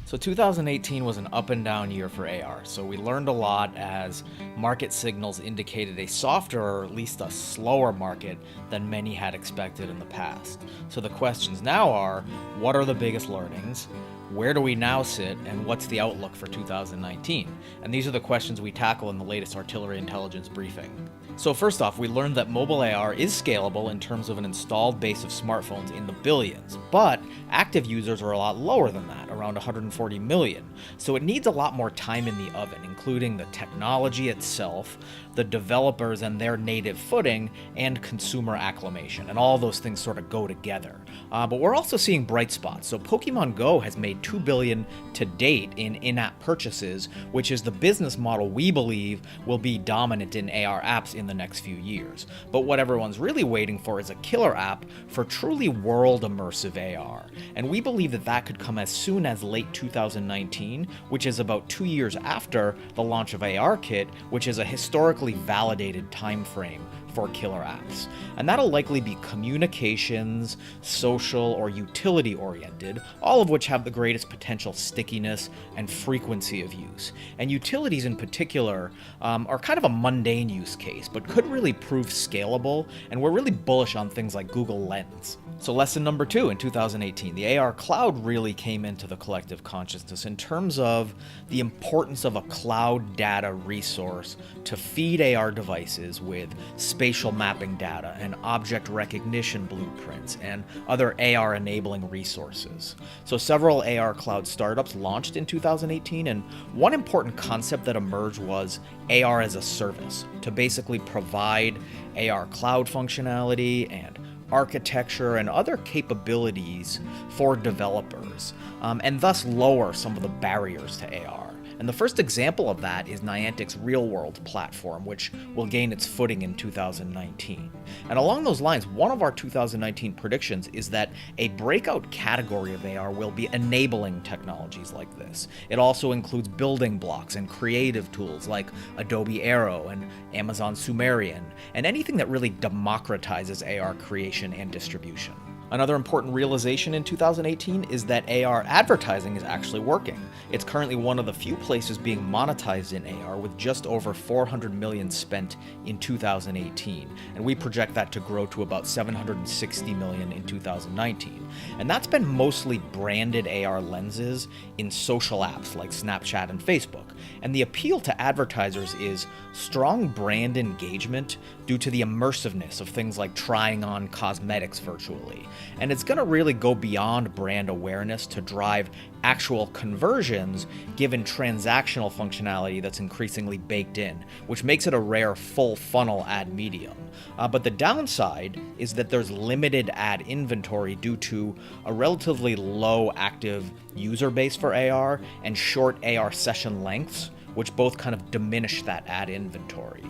So 2018 was an up and down year for AR. So we learned a lot as market signals indicated a softer or at least a slower market than many had expected in the past. So the questions now are, what are the biggest learnings? Where do we now sit, and what's the outlook for 2019? And these are the questions we tackle in the latest Artillery Intelligence briefing. So first off, we learned that mobile AR is scalable in terms of an installed base of smartphones in the billions, but active users are a lot lower than that, around 140 million. So it needs a lot more time in the oven, including the technology itself, the developers and their native footing, and consumer acclimation. And all those things sort of go together. But we're also seeing bright spots. So Pokemon Go has made $2 billion to date in in-app purchases, which is the business model we believe will be dominant in AR apps in the next few years. But what everyone's really waiting for is a killer app for truly world immersive AR. And we believe that that could come as soon as late 2019, which is about 2 years after the launch of ARKit, which is a historically validated time frame for killer apps. And that'll likely be communications, social, or utility oriented, all of which have the greatest potential stickiness and frequency of use. And utilities in particular are kind of a mundane use case, but could really prove scalable, and we're really bullish on things like Google Lens. So lesson number 2 in 2018, the AR cloud really came into the collective consciousness in terms of the importance of a cloud data resource to feed AR devices with spatial mapping data and object recognition blueprints and other AR enabling resources. So several AR cloud startups launched in 2018, and one important concept that emerged was AR as a service, to basically provide AR cloud functionality and architecture and other capabilities for developers, and thus lower some of the barriers to AR. And the first example of that is Niantic's real-world platform, which will gain its footing in 2019. And along those lines, one of our 2019 predictions is that a breakout category of AR will be enabling technologies like this. It also includes building blocks and creative tools like Adobe Aero and Amazon Sumerian, and anything that really democratizes AR creation and distribution. Another important realization in 2018 is that AR advertising is actually working. It's currently one of the few places being monetized in AR, with just over 400 million spent in 2018, and we project that to grow to about 760 million in 2019. And that's been mostly branded AR lenses in social apps like Snapchat and Facebook. And the appeal to advertisers is strong brand engagement due to the immersiveness of things like trying on cosmetics virtually. And it's going to really go beyond brand awareness to drive actual conversions, given transactional functionality that's increasingly baked in, which makes it a rare full funnel ad medium. But the downside is that there's limited ad inventory due to a relatively low active user base for AR and short AR session lengths, which both kind of diminish that ad inventory.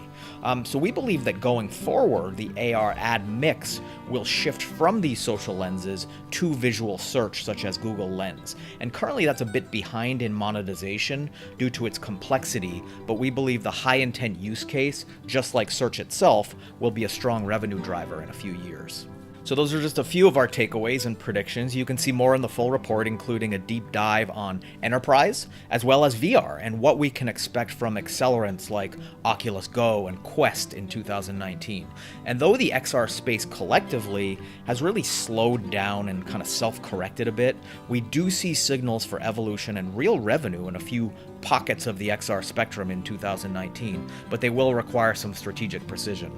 So we believe that going forward, the AR ad mix will shift from these social lenses to visual search, such as Google Lens. And currently that's a bit behind in monetization due to its complexity, but we believe the high intent use case, just like search itself, will be a strong revenue driver in a few years. So those are just a few of our takeaways and predictions. You can see more in the full report, including a deep dive on enterprise, as well as VR, and what we can expect from accelerants like Oculus Go and Quest in 2019. And though the XR space collectively has really slowed down and kind of self-corrected a bit, we do see signals for evolution and real revenue in a few pockets of the XR spectrum in 2019, but they will require some strategic precision.